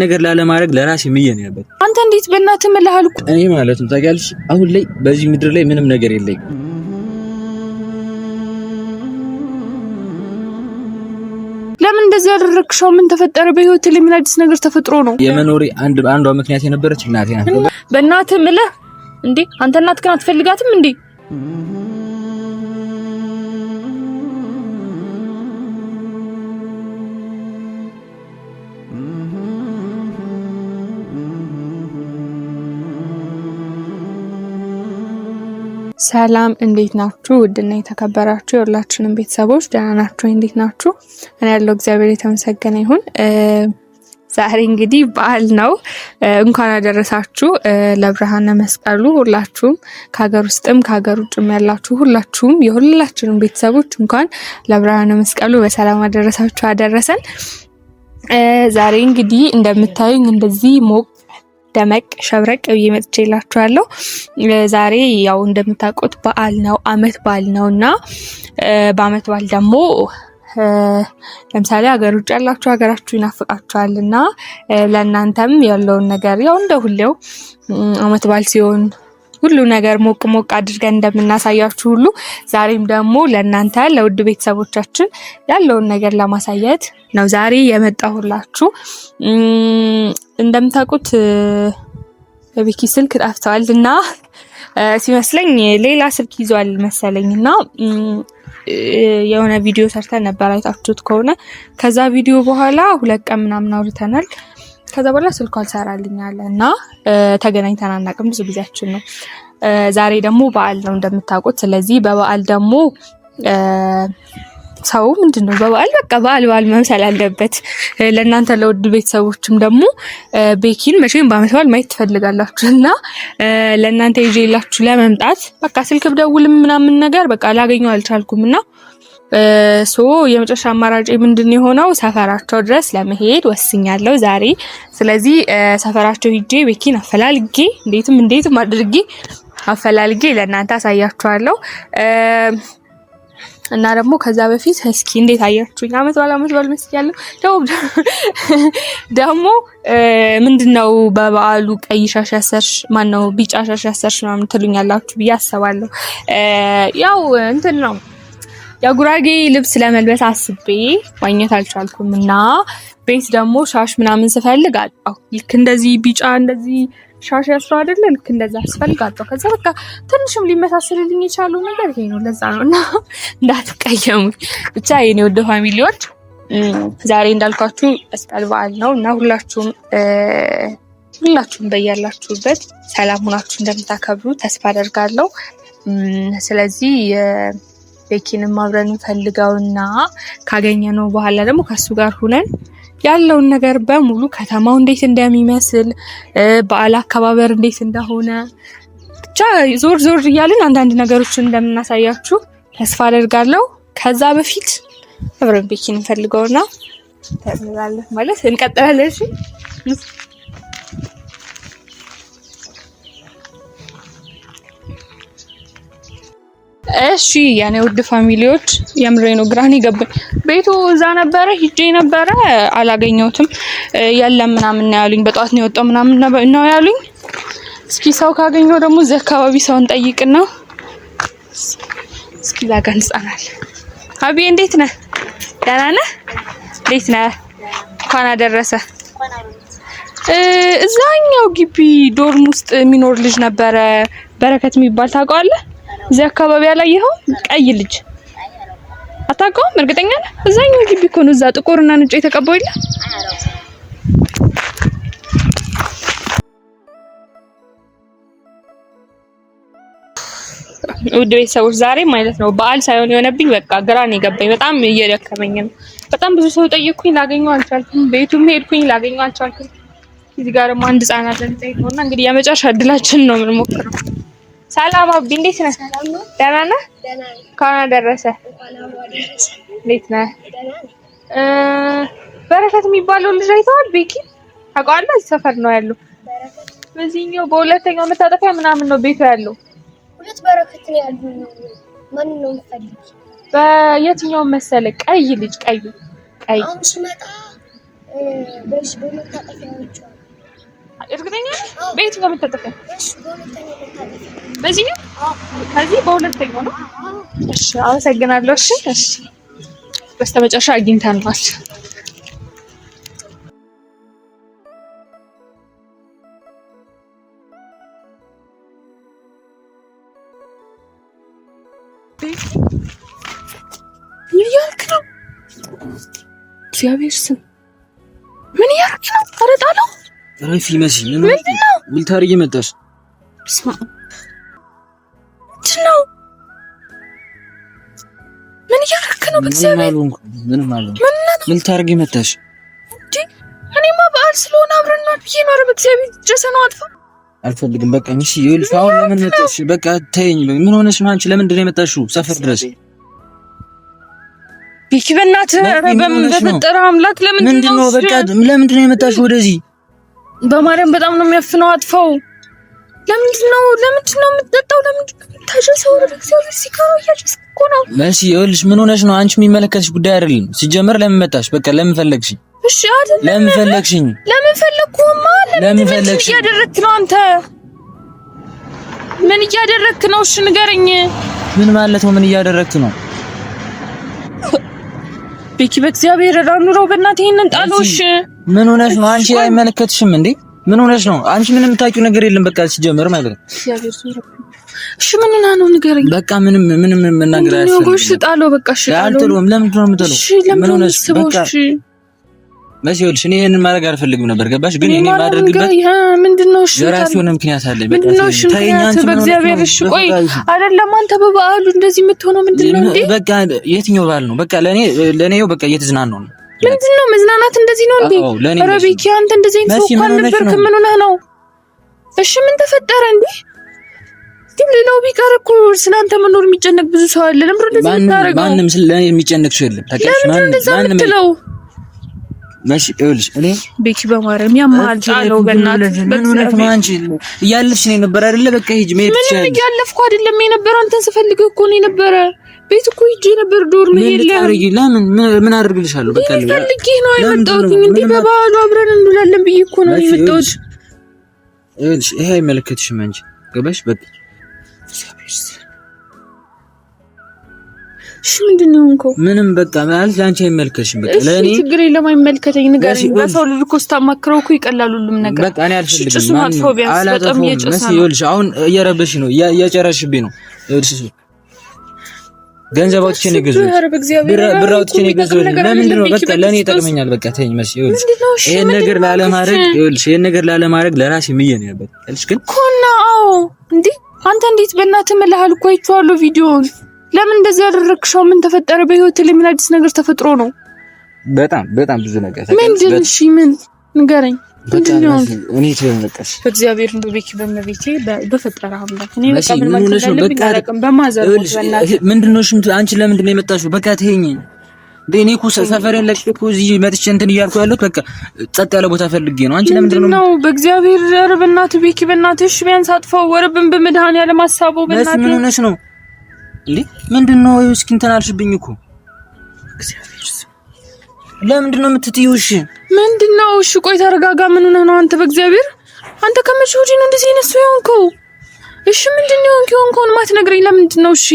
ነገር ላለማድረግ ለራሴ ምዬ ነው ያበት። አንተ እንዴት በእናትህ መልሃል እኮ እኔ ማለት ነው ታውቂያለሽ፣ አሁን ላይ በዚህ ምድር ላይ ምንም ነገር የለኝም። ለምን እንደዚህ ያደረግሽው? ምን ተፈጠረ? በህይወት ላይ ምን አዲስ ነገር ተፈጥሮ ነው? የመኖሪ አንዷ ምክንያት የነበረች እናቴ ናት። በእናትህ ምልህ እንዴ? አንተ እናትህን አትፈልጋትም እንዴ? ሰላም እንዴት ናችሁ? ውድና የተከበራችሁ የሁላችንም ቤተሰቦች ደህና ናችሁ? እንዴት ናችሁ? እኔ ያለው እግዚአብሔር የተመሰገነ ይሁን። ዛሬ እንግዲህ በዓል ነው። እንኳን አደረሳችሁ ለብርሃነ መስቀሉ። ሁላችሁም ከሀገር ውስጥም ከሀገር ውጭም ያላችሁ ሁላችሁም የሁላችንም ቤተሰቦች እንኳን ለብርሃነ መስቀሉ በሰላም አደረሳችሁ አደረሰን። ዛሬ እንግዲህ እንደምታዩኝ እንደዚህ ሞቅ ደመቅ ሸብረቅ ብዬ መጥቼላችኋለሁ። ዛሬ ያው እንደምታውቁት በዓል ነው፣ አመት በዓል ነውና በአመት በዓል ደግሞ ለምሳሌ ሀገር ውጭ ያላችሁ ሀገራችሁ ይናፍቃችኋልና ለእናንተም ያለውን ነገር ያው እንደ ሁሌው አመት በዓል ሲሆን ሁሉ ነገር ሞቅ ሞቅ አድርገን እንደምናሳያችሁ ሁሉ ዛሬም ደግሞ ለእናንተ ለውድ ቤተሰቦቻችን ያለውን ነገር ለማሳየት ነው ዛሬ የመጣሁላችሁ። እንደምታውቁት በቤኪ ስልክ ጠፍቷልና ሲመስለኝ ሌላ ስልክ ይዟል መሰለኝና የሆነ ቪዲዮ ሰርተን ነበር አይታችሁት ከሆነ። ከዛ ቪዲዮ በኋላ 2 ቀን ምናምን አውርተናል። ከዛ በኋላ ስልኩ አልሰራልኝ አለና ተገናኝተን አናውቅም፣ ብዙ ጊዜያችን ነው። ዛሬ ደግሞ በዓል ነው እንደምታውቁት። ስለዚህ በበዓል ደግሞ ሰው ምንድነው በበዓል በቃ በዓል መምሰል አለበት። ለእናንተ ለውድ ቤተሰቦችም ደግሞ ቤኪን መቼም በዓመት በዓል ማየት ትፈልጋላችሁና ለእናንተ ይዤላችሁ ለመምጣት በቃ ስልክ ብደውልም ምናምን ነገር በቃ ላገኘው አልቻልኩምና የመጨረሻ አማራጭ ምንድነው የሆነው ሰፈራቸው ድረስ ለመሄድ ወስኛለሁ ዛሬ። ስለዚህ ሰፈራቸው ሂጄ ቤኪን አፈላልጌ እንዴትም አድርጌ አፈላልጌ ለእናንተ አሳያችኋለሁ። እና ደግሞ ከዛ በፊት እስኪ እንዴት አያችሁኝ? አመት በዓል መስያለሁ። ደግሞ ምንድነው በበዓሉ ቀይ ሻሽ ያሰርሽ ማነው ቢጫ ሻሽ ያሰርሽ ምናምን ትሉኛላችሁ ብዬ አስባለሁ። ያው እንትን ነው የጉራጌ ልብስ ለመልበስ አስቤ ማግኘት አልቻልኩምና ቤት ደግሞ ሻሽ ምናምን ስፈልግ አጣሁ። ልክ እንደዚህ ቢጫ እንደዚህ ሻሽ ያስሩ አይደለ? ልክ እንደዛ ስፈልግ አጣሁ። ከዛ በቃ ትንሽም ሊመሳሰልልኝ የቻለው ነገር ይሄ ነው። ለዛ ነውና እንዳትቀየሙ ብቻ የኔ ወደ ፋሚሊዎች ዛሬ እንዳልኳችሁ መስቀል በዓል ነው እና ሁላችሁም በያላችሁበት ሰላም ሆናችሁ እንደምታከብሩ ተስፋ አደርጋለሁ። ስለዚህ ቤኪንም አብረን እንፈልገውና ካገኘነው በኋላ ደግሞ ከሱ ጋር ሆነን ያለውን ነገር በሙሉ ከተማው እንዴት እንደሚመስል በዓል አከባበር እንዴት እንደሆነ ብቻ ዞር እያልን አንዳንድ ነገሮችን እንደምናሳያችሁ ተስፋ አደርጋለሁ። ከዛ በፊት አብረን ቤኪን እንፈልገውና ተመላለስ ማለት እንቀጥላለን። እሺ የኔ ውድ ፋሚሊዎች የምሬ ነው ግራኒ ገባኝ። ቤቱ እዛ ነበረ ሂጄ ነበረ አላገኘሁትም። የለም ምናምን ነው ያሉኝ። በጧት ነው የወጣው ምናምን ነው ያሉኝ። እስኪ ሰው ካገኘው ደግሞ እዚህ አካባቢ ሰውን ጠይቅና እስኪ ላጋንጻናል። አቢ እንዴት ነህ? ደህና ነህ? እንዴት ነህ? እንኳን አደረሰ። እዛኛው ግቢ ዶርም ውስጥ የሚኖር ልጅ ነበረ በረከት የሚባል ታውቀዋለህ? እዚህ አካባቢ ያላየኸው ቀይ ልጅ አታውቀውም? እርግጠኛ ነህ? እዛኛው ግቢ እኮ ነው። እዛ ጥቁርና ነጭ የተቀባው ይላ ውድ ቤተሰቦች ዛሬ ማለት ነው በዓል ሳይሆን የሆነብኝ በቃ ግራ ነው የገባኝ። በጣም እየደከመኝ ነው። በጣም ብዙ ሰው ጠየቅኩኝ ላገኘው አልቻልኩም። ቤቱም ሄድኩኝ ላገኘው አልቻልኩም። እዚህ ጋር ደግሞ አንድ ህጻናት እንጠይቀውና እንግዲህ የመጨረሻ እድላችን ነው የምንሞክረው። ሰላም አቢ እንዴት ነህ? ደህና ነህ? እንኳን አደረሰ። እንዴት ነህ? በረከት የሚባለው ልጅ አይተዋል? ቤኪ ታውቀዋለህ? እዚህ ሰፈር ነው ያለው። በዚህኛው በሁለተኛው መታጠፊያ ምናምን ነው ቤቱ ያለው። ሁለት በረከት ነው ያለው። ማን ነው የምትፈልጊ? በየትኛው መሰለ? ቀይ ልጅ ቀይ አሁን ስመጣ በመታጠፊያዎቹ እርግጠኛ ቤት ነው የምትጠቀም? እሺ በሁለተኛው መታጠፊያ በዚህ ነው? ከዚህ በሁለተኛው ነው። እሺ አመሰግናለሁ። እሺ በስተመጨረሻ አግኝተናል። እያልክ ነው? እግዚአብሔር ስም ምን እያልክ ነው? አረጣለሁ ረፊ መሲ ምን ታርጊ መጣሽ? ነው ምን እያልክ ነው? በእግዚአብሔር ምን ማለት ምን ታርጊ መጣሽ? እኔማ በዓል ስለሆነ አብረን ነው ብዬ ነው። በእግዚአብሔር ጀሰና አጥፋ አልፈልግም። በቃ እሺ ይኸውልሽ፣ አሁን ለምን መጣሽ? በቃ ተይኝ። ምን ሆነሽ ነው አንቺ? ለምንድን ነው የመጣሽው ሰፈር ድረስ? ቢኪ በእናትህ በምን በፈጠረ አምላክ ለምንድን ነው በቃ ለምንድን ነው የመጣሽው ወደዚህ? በማርያም በጣም ነው የሚያፍነው። አጥፋው። ለምንድን ነው የምትጠጣው? ለምንድን ነው ታጀሰው? በእግዚአብሔር ሲካው ያጀስ እኮ ነው። መሲ ይኸውልሽ፣ ምን ሆነሽ ነው አንቺ? የሚመለከትሽ ጉዳይ አይደለም ሲጀመር። ለምን መጣሽ? በቃ ለምን ፈለግሽኝ? እሺ አይደለም ለምን ፈለግሽኝ? ለምን ፈለግኩማ? ለምን ፈለግሽ? እያደረክ ነው አንተ? ምን እያደረክ ነው? እሺ ንገረኝ። ምን ማለት ነው? ምን እያደረክ ነው? ቢኪ በእግዚአብሔር ራኑረው በእናትህ ይሄንን ጣሎሽ። ምን ሆነሽ ነው አንቺ? አይመለከትሽም እንዴ? ምን ሆነሽ ነው አንቺ? ምንም የምታውቂው ነገር የለም በቃ ሲጀመር ማለት ነው። እሺ ምን ነው ንገረኝ። በቃ ምንም መናገር አያስፈልግም። እሺ ጣለው በቃ። እሺ ጣለው። አልጥለውም። ለምንድን ነው የምጠለው? ምን ሆነሽ? በቃ መሲ ይኸውልሽ፣ እኔ ይሄንን ማድረግ አልፈልግም ነበር ገባሽ? ግን እኔ ማድረግበት ምንድነው? እሺ የራሴ የሆነ ምክንያት አለ። በቃ ታይኛንት በእግዚአብሔር። እሺ ቆይ አይደለም አንተ በበዓሉ እንደዚህ የምትሆነው ምንድነው እንዴ? በቃ የትኛው በዓል ነው? በቃ ለኔው በቃ እየተዝናናው ነው። ምንድነው መዝናናት እንደዚህ ነው እንዴ? ኧረ ቢኪ አንተ እንደዚህ አይነት ሰው ካልነበርክ ምን ሆነህ ነው? እሺ ምን ተፈጠረ እንዴ? ግን ሌላው ቢቀር እኮ ስላንተ መኖር የሚጨነቅ ብዙ ሰው አለ። ለምን እንደዚህ የምታረገው? ማንም ስለኔ የሚጨነቅ ሰው የለም። ታውቂያለሽ? ማንም መሲ ይኸውልሽ፣ እኔ ቤኪ በማርያም ያማል ጣለው በእናትህ። ምን ሆነሽ ነው አንቺ? እያለፍሽ ነው የነበረ አይደለ? በቃ ሂጂ መሄድ ትችያለሽ። ምን እያለፍኩ አይደለም የነበረ፣ አንተን ስፈልግህ እኮ ነው የነበረ። ቤት እኮ ሂጂ ነበር ዶርም የለም። ምን አድርግልሻለሁ? በቃ ፈልጌ ነው የመጣሁት እንዴ። በበዓሉ አብረን እንውላለን ብዬ እኮ ነው የመጣሁት። ይኸውልሽ ይሄ አይመለከትሽም አንቺ ገባሽ? በቃ እሺ ምንድነው እንኮ? ምንም በቃ ማለት አንቺ አይመለከትሽም። በቃ ለኔ ችግር የለም አይመለከተኝ። ንገረኝ። በሰው ልጅ እኮ ስታማክረው እኮ ይቀላል ሁሉም ነገር። በቃ እኔ አልፈልግም። በጣም እየጨሰ ነው። ይኸውልሽ አሁን እየረበሽ ነው፣ እየጨረሽብኝ ነው። ይኸውልሽ ገንዘብ አውጥቼ ነው የገዛሁት፣ ብር አውጥቼ ነው የገዛሁት። ለምንድን ነው? በቃ ለኔ ይጠቅመኛል። በቃ ተይኝ መሲ። ይኸውልሽ ይሄን ነገር ላለማድረግ ለራሴ ምዬ ነው ነበር ያልሽ ግን ኮና። አዎ እንዴ አንተ እንዴት በእናትህ መለሃል እኮ አይቼዋለሁ ቪዲዮውን። ለምን እንደዚህ ያደረግሽው? ምን ተፈጠረ? በህይወት ላይ ምን አዲስ ነገር ተፈጥሮ ነው? በጣም ብዙ ነገር ምንድን? እሺ ምን ንገረኝ። ምንድነው? እኔ ተነቀሽ በእግዚአብሔር እንደው ቤኪ በመቤቴ በፈጠረ አምላክ እኔ በቃ ምን ማለት ነው? በቃ አረቀም በማዘር ምንድነው? እሺ አንቺ ለምንድን ነው የመጣሽው? በቃ ተይኝ። እኔ እኮ ሰፈሬን ለቅቄ እኮ እዚህ መጥቼ እንትን እያልኩ ያለሁት በቃ ጸጥ ያለ ቦታ ፈልጌ ነው። አንቺ ለምንድን ነው? በእግዚአብሔር ኧረ በእናትህ ቤኪ በእናትህ እሺ ቢያንስ አጥፋው። ወረብን በመድኃኒዓለም አሳበው በእናትህ። ምን ሆነሽ ነው እንዴ? ምንድነው? እስኪ እንትን አልሽብኝ እኮ እግዚአብሔር። ለምንድን ነው የምትጥይው? እሺ ምንድነው? እሺ ቆይ ተረጋጋ። ምን ሆነህ ነው አንተ? በእግዚአብሔር አንተ ከመቼ ወዲህ ነው እንደዚህ አይነት ሰው የሆንከው? እሺ ምንድነው የሆንከው? ማትነግረኝ ለምንድን ነው? እሺ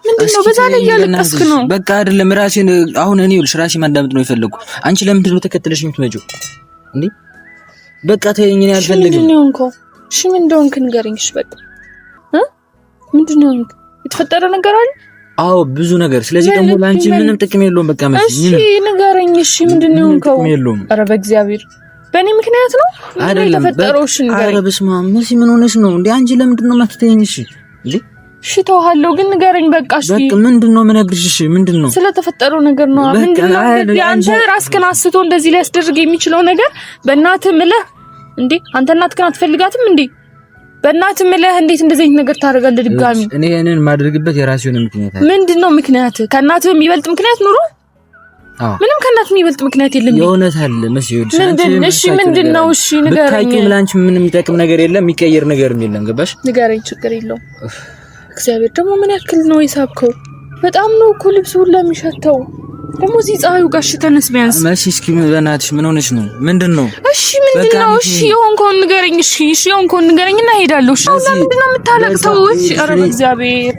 ምንድነው? በዛ ላይ እያለቀስክ ነው። በቃ አይደለም ራሴን አሁን እኔ ልሽ ራሴን ማዳመጥ ነው የፈለኩት። አንቺ ለምንድን ነው ተከትለሽ የምትመጪው እንዴ? በቃ ተይኝ፣ እኔ አልፈልግም። ምንድነው የሆንከው? እሺ ምን እንደሆንክ ንገረኝ። እሺ በቃ ምንድነው የተፈጠረ ነገር አለ? አዎ ብዙ ነገር። ስለዚህ ደግሞ ላንቺ ምንም ጥቅም የለውም። በቃ ማለት እሺ ንገረኝ። እሺ ምንድነው የሆንከው? ኧረ በእግዚአብሔር በእኔ ምክንያት ነው አይደለም የተፈጠረው? እሺ ንገረኝ። ኧረ በስመ አብ መሲ ምን ሆነሽ ነው እንዴ? አንቺ ለምንድን ነው የማትተይኝ? እሺ እንዴ እሺ ተውሃለሁ፣ ግን ንገረኝ በቃ። እሺ በቃ ምንድነው የምነግርሽ? እሺ ምንድነው? ስለተፈጠረው ነገር ነው። ምንድነው አንተ ራስህን አስቶ እንደዚህ ሊያስደርግ የሚችለው ነገር? በእናትህ ምለህ እንዴ? አንተ እናትህን አትፈልጋትም እንዴ? በእናትህ ምለህ እንዴት እንደዚህ አይነት ነገር ታደርጋለህ ድጋሚ? እኔ እኔን ማድረግበት የራሴ የሆነ ምክንያት አለ። ምንድነው ምክንያት? ከእናትህ የሚበልጥ ምክንያት ኑሮ? ምንም ከእናትህ የሚበልጥ ምክንያት የለም። የእውነት አለ መስዬ። እሺ ምንድነው? እሺ ንገረኝ። ብታውቂው ላንቺ ምንም የሚጠቅም ነገር የለም፣ የሚቀየር ነገርም የለም። ገባሽ? ንገረኝ። ችግር የለውም በእግዚአብሔር ደግሞ ምን ያክል ነው የሳብከው? በጣም ነው እኮ ልብሱ ሁሉ የሚሸተው። ደግሞ እዚህ ፀሐዩ ጋር ተነስ ቢያንስ። መሲ እስኪ በእናትሽ ምን ሆነሽ ነው? ምንድነው? እሺ ምንድነው? እሺ የሆንከውን ንገረኝ። እሺ የሆንከውን ንገረኝና እሄዳለሁ። እሺ ምንድነው የምታለቅሰው? እሺ ኧረ በእግዚአብሔር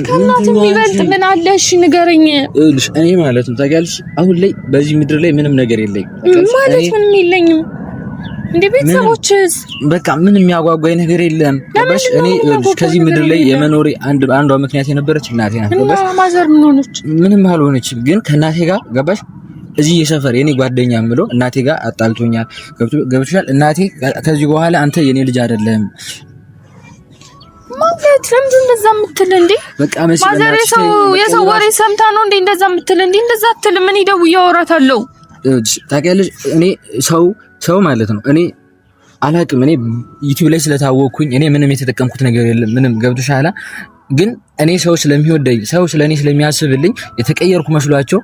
ከእናትህ የሚበልጥ ምን አለ? እሺ ንገረኝ። እልሽ እኔ ማለት ነው ታውቂያለሽ፣ አሁን ላይ በዚህ ምድር ላይ ምንም ነገር የለኝም ማለት ምንም የለኝም። እንዴ ቤተሰቦችስ? በቃ ምንም የሚያጓጓኝ ነገር የለም። ገባሽ? እኔ ከዚህ ምድር ላይ የመኖሬ አንዷ ምክንያት የነበረች እናቴ ናት። ገባሽ? ማዘር ምን ሆነች? ምንም አልሆነችም፣ ግን ከእናቴ ጋር ገባሽ? እዚህ የሰፈር የኔ ጓደኛ ምለው እናቴ ጋር አጣልቶኛል። ገብቶሻል? እናቴ ከዚህ በኋላ አንተ የኔ ልጅ አይደለም ማለት ለምንድን እንደዛ የምትል እንዴ? በቃ ማዘር የሰው ወሬ ሰምታ ነው እንዴ እንደዛ የምትል? እንዴ እንደዛ አትልም። ምን ደውዬ አወራታለሁ። ታውቂያለሽ፣ እኔ ሰው ማለት ነው እኔ አላቅም። እኔ ዩቲዩብ ላይ ስለታወቅኩኝ እኔ ምንም የተጠቀምኩት ነገር የለም። ምንም ገብቶሻል። ግን እኔ ሰው ስለሚወደኝ ሰው ስለኔ ስለሚያስብልኝ የተቀየርኩ መስሏቸው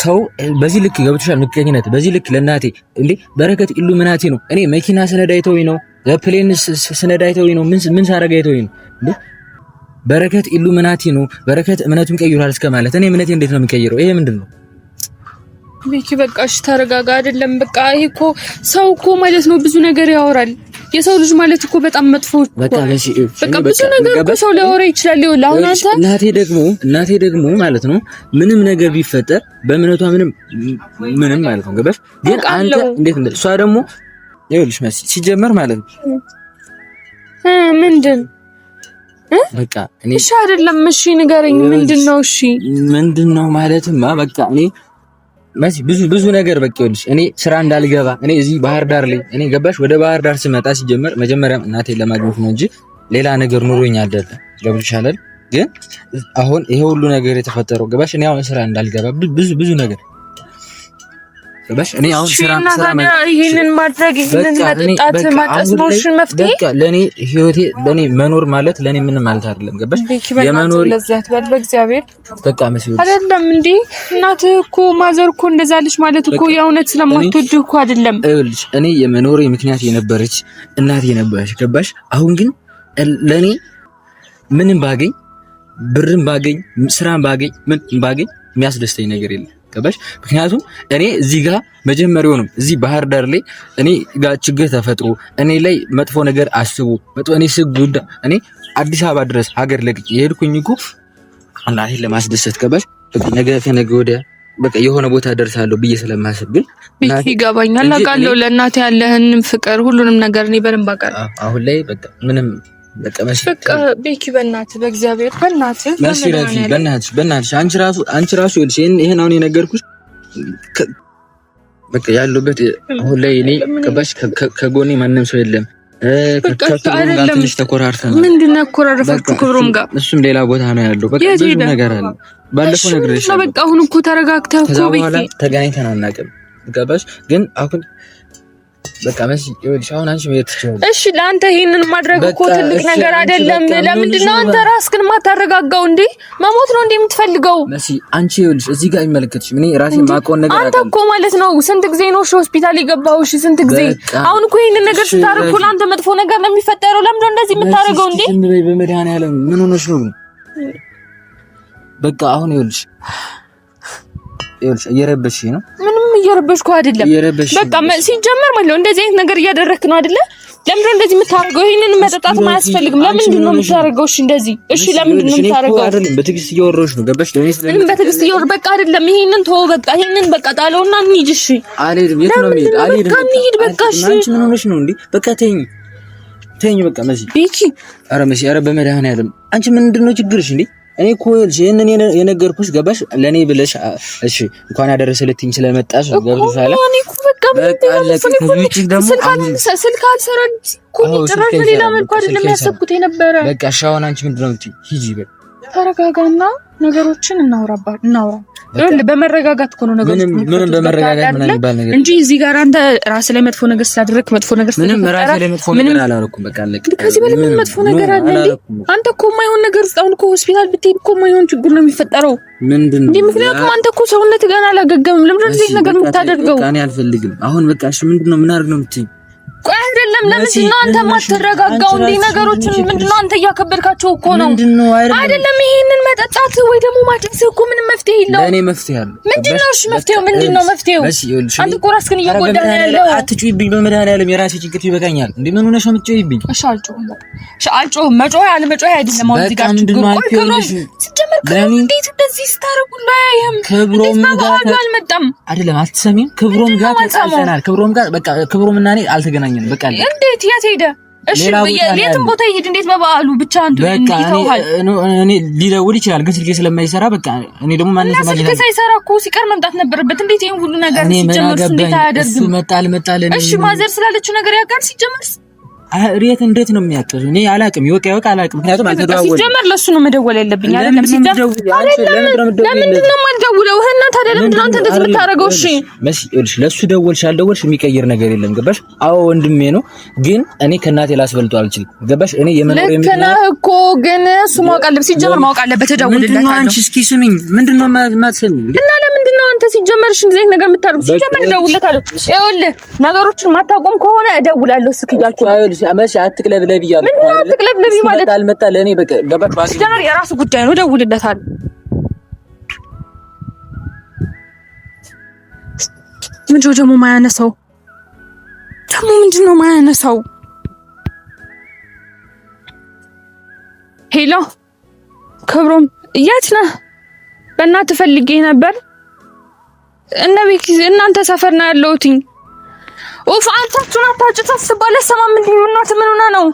ሰው በዚህ ልክ ገብቶሻል። ምቀኝነት በዚህ ልክ ለእናቴ እንዴ በረከት ኢሉሚናቲ ነው። እኔ መኪና ስነዳይተውኝ ነው፣ ፕሌን ስነዳይተውኝ ነው። ምን ሳረጋይተውኝ ነው እንዴ? በረከት ኢሉሚናቲ ነው። በረከት እምነቱን ቀይሯል እስከ ማለት እኔ እምነቴ እንዴት ነው የሚቀይረው? ይሄ ምንድነው? ቤኪ በቃ እሺ ተረጋጋ። አይደለም በቃ ይሄ እኮ ሰው እኮ ማለት ነው ብዙ ነገር ያወራል። የሰው ልጅ ማለት እኮ በጣም መጥፎ በቃ ብዙ ነገር እኮ ሰው ሊያወራ ይችላል። ይኸውልህ አሁን አንተ እናቴ ደግሞ ማለት ነው ምንም ነገር ቢፈጠር በእምነቷ ምንም ማለት ነው ገባሽ? ግን አንተ እንዴት እሷ ደግሞ ይኸውልሽ መሲ ሲጀመር ማለት ነው ምንድን በቃ እኔ እሺ አይደለም እሺ ንገረኝ። ምንድነው? እሺ ምንድነው ማለትማ በቃ እኔ መሲ ብዙ ነገር በቃ ይኸውልሽ እኔ ስራ እንዳልገባ እኔ እዚህ ባህር ዳር ላይ እኔ ገባሽ ወደ ባህር ዳር ስመጣ ሲጀመር መጀመሪያም እናቴን ለማግኘት ነው እንጂ ሌላ ነገር ኑሮኝ አይደለም። ገብቶሻል? ግን አሁን ይሄ ሁሉ ነገር የተፈጠረው ገባሽ እኔ አሁን ስራ እንዳልገባ ብዙ ነገር ገባሽ እኔ አሁን ስራ ይሄንን ማድረግ ይሄንን መጣጣት ማጥስሞሽን መፍትሄ በቃ ለኔ ህይወቴ ለኔ መኖር ማለት ለኔ ምንም ማለት አይደለም። ገባሽ የመኖር ለዛት በእግዚአብሔር በቃ መስሎኝ አይደለም እንዴ እናትህ እኮ ማዘር እኮ እንደዛለች ማለት እኮ የእውነት ስለማትወድህ እኮ አይደለም። ይኸውልሽ እኔ የመኖሬ ምክንያት የነበረች እናቴ ነበረች። ገባሽ አሁን ግን ለኔ ምንም ባገኝ ብርም ባገኝ ስራም ባገኝ ምን ባገኝ የሚያስደስተኝ ነገር የለም። ገባሽ? ምክንያቱም እኔ እዚህ ጋር መጀመሪያውንም እዚህ ባህር ዳር ላይ እኔ ጋር ችግር ተፈጥሮ እኔ ላይ መጥፎ ነገር አስቡ እኔ ስጉዳ እኔ አዲስ አበባ ድረስ ሀገር ለቅቄ የሄድኩኝ እኮ እናቴን ለማስደሰት ገባሽ? ነገ ከነገ ወዲያ በቃ የሆነ ቦታ ደርሳለሁ ብዬ ስለማስብ ግን ይገባኛል። አውቃለሁ ለእናቴ ያለህን ፍቅር ሁሉንም ነገር እኔ በደንብ አውቃለሁ። አሁን ላይ በቃ ምንም በቃ ቤኪ በእናትህ በእግዚአብሔር በእናትህ በእናትሽ አንቺ ራሱ ይልሽ ይሄን አሁን የነገርኩሽ በቃ ያለበት አሁን ላይ እኔ ገባሽ ከጎኔ ማንም ሰው የለም። ከክብሮም ተኮራርተናል። ምንድነው ያኮራረፋችሁ? ክብሮም ጋር እሱም ሌላ ቦታ ነው ያለው። በቃ ብዙ ነገር አለ። ባለፈው ነግሬሽ ነው። በቃ አሁን እኮ ተረጋግተህ እኮ ቤኪ ተገናኝተን አናውቅም። ገባሽ ግን አሁን በቃ መሲ ይኸውልሽ አሁን አንቺ ማለት ትችላለሽ። እሺ ለአንተ ይሄንን ማድረግ እኮ ትልቅ ነገር አይደለም። ለምንድን ነው አንተ ራስህን ማታረጋጋው እንዴ? መሞት ነው እንዴ የምትፈልገው? መሲ አንቺ ይኸውልሽ እዚህ ጋር አይመለከትሽም። እኔ ራሴ ማቆን ነገር አንተ እኮ ማለት ነው ስንት ጊዜ ነው ሆስፒታል የገባው? እሺ ስንት ጊዜ አሁን እኮ ይሄንን ነገር ስታረግ እኮ ለአንተ መጥፎ ነገር ነው የሚፈጠረው። ለምንድን ነው እንደዚህ የምታረገው እንዴ? ዝም በይ በመድኃኒዓለም ምን ሆነሽ ነው? በቃ አሁን ይኸውልሽ እየረበሽኝ ነው። ምንም እየረበሽኩ አይደለም። በቃ ሲጀመር ማለት ነው እንደዚህ አይነት ነገር እያደረክ ነው አይደለ? ለምንድን ነው እንደዚህ የምታደርገው? ይሄንን መጠጣት ማያስፈልግም። ለምንድን ነው የምታደርገው? እሺ እንደዚህ እሺ ለምንድን ነው የምታደርገው? አይደለም በትዕግስት እያወራሁሽ ነው። ገባሽ? ምንም በትዕግስት እያወራሁ በቃ አይደለም። ይሄንን ተወው በቃ ይሄንን በቃ ጣለውና እንሂድ። እሺ አልሄድም። የት ነው የምሄድ? አልሄድም። በቃ እንሂድ በቃ እሺ። አንቺ ምን ሆነሽ ነው እንዴ? በቃ ተይኝ በቃ መሲ ቤኪ። ኧረ መሲ ኧረ በመድኃኒዓለም አንቺ ምንድን ነው ችግርሽ እንዴ? እኔ እኮ ይሄንን የነገርኩሽ ገባሽ ለኔ ብለሽ እሺ እንኳን ያደረሰልኝ ስለመጣሽ ገብቶሻል። እኔ እኮ በቃ ስልክ አልሰራም እኮ ጭራሽ ሌላ መልኩ አይደለም ያሰብኩት የነበረ። በቃ እሺ አሁን አንቺ ምንድን ነው የምትይኝ? ሂጂ በቃ ተረጋጋና ነገሮችን እናውራ። በመረጋጋት እኮ ነው ነገሮች ምንም በመረጋጋት ምን ይባል ነገር እንጂ እዚህ ጋር አንተ ራስ ላይ መጥፎ ነገር ስላደረክ መጥፎ ነገር ምንም ራስ ላይ መጥፎ ነገር አላደረኩም። በቃ አለቀ። ከዚህ በላይ ምን መጥፎ ነገር አለ እንዴ? አንተ እኮ የማይሆን ነገር ውስጥ አሁን እኮ ሆስፒታል ብትሄድ እኮ የማይሆን ችግር ነው የሚፈጠረው። ምንድነው እንዴ? ምክንያቱም አንተ እኮ ሰውነት ገና አላገገምም። ለምን እንደዚህ ነገር የምታደርገው? እኔ አልፈልግም። አሁን በቃ እሺ ምንድነው ምን አድርግ ነው የምትይኝ? ቆይ አይደለም ለምንድን ነው አንተ ማትረጋጋው? እንዴ ነገሮችን ምንድነው አንተ እያከበድካቸው እኮ ነው። አይደለም ይሄንን መጠጣት ወይ ደግሞ ማድረስ እኮ ምንም መፍትሄ የለውም። ለኔ መፍትሄ አለ። ምንድነው? እሺ መፍትሄው ምንድነው? መፍትሄው አንተ እኮ ራስህን እየጎዳህ ነው ያለው። አትጩይብኝ በመድኃኒዓለም የራሴ ጭንቀት ይበቃኛል። እንዴ ምን ሆነሽ ነው የምትጩይብኝ? እሺ አልጮህም። መጮህ ያለ መጮህ አይደለም። አሁን እዚህ ጋር ክብሮም እንዴት እንደዚህ ስታረጉላ ያየም ክብሮም ጋር አልመጣም አይደለም። አትሰሚም? ክብሮም ጋር ተጣልተናል። ክብሮም ጋር በቃ ክብሮም እና እኔ አልተገናኘንም። በቃ እንዴት የት ሄደ? እሺ የትም ቦታ ይሄድ። እንዴት በበዓሉ ብቻ አንተ ይተውሃል? እኔ ሊደውል ይችላል ግን ስልኬ ስለማይሰራ በቃ እኔ ደግሞ ማንንም ማለት ነው። ስልኬ ሳይሰራ እኮ ሲቀር መምጣት ነበረበት። እንዴት ይሄን ሁሉ ነገር ሲጀመር እንዴት አያደርግም? እሱ መጣ አልመጣ ለኔ እሺ ማዘር ስላለችው ነገር ያውቃል ሲጀመር ሪየት እንዴት ነው የሚያቀር? እኔ አላውቅም። ይወቅ አላውቅም። ምክንያቱም አልተደዋወለም። ሲጀመር ለሱ ነው መደወል ያለብኝ አይደለም። ሲጀመር ለምንድን ነው የማልደውለው? እና ታዲያ ለምንድን ነው አንተ እንደዚህ የምታደርገው? እሺ መሲ ይኸውልሽ፣ ለሱ ደወልሽ አልደወልሽ የሚቀይር ነገር የለም። ገባሽ? አዎ ወንድሜ ነው፣ ግን እኔ ከእናቴ ላስበልጠው አልችልም። ገባሽ? እኔ የመኖር የምትነህ እኮ ግን እሱ ማወቅ አለበት። ሲጀመር ማወቅ አለበት። ተደውልልኝ። አንቺ እስኪ ስሚኝ፣ ምንድነው የማትሰሚኝ? እና ለምንድን ነው አንተ ሲጀመርሽ እንደዚህ ነገር የምታደርጉት? ሲጀመር እደውልለታለሁ። ይኸውልህ ነገሮችን ማታቆም ከሆነ እደውላለሁ። እስኪያልኩ መሲ አትቅለብለብ ይያለሁ። ምን አትቅለብለብ ማለት አልመጣ ለኔ በቃ ገባሽ? ሲጀመር የራሱ ጉዳይ ነው። እደውልለታለሁ። ምንድነው ደግሞ ማያነሳው? ምንድነው ማያነሳው? ሄሎ ክብሮም የት ነህ? በእናትህ ፈልጌ ነበር። እናንተ ሰፈር ነው ያለሁት። ኡፍ አንታችሁን አታጭታስ ባለ ሰማ ምን ሆነ ነው?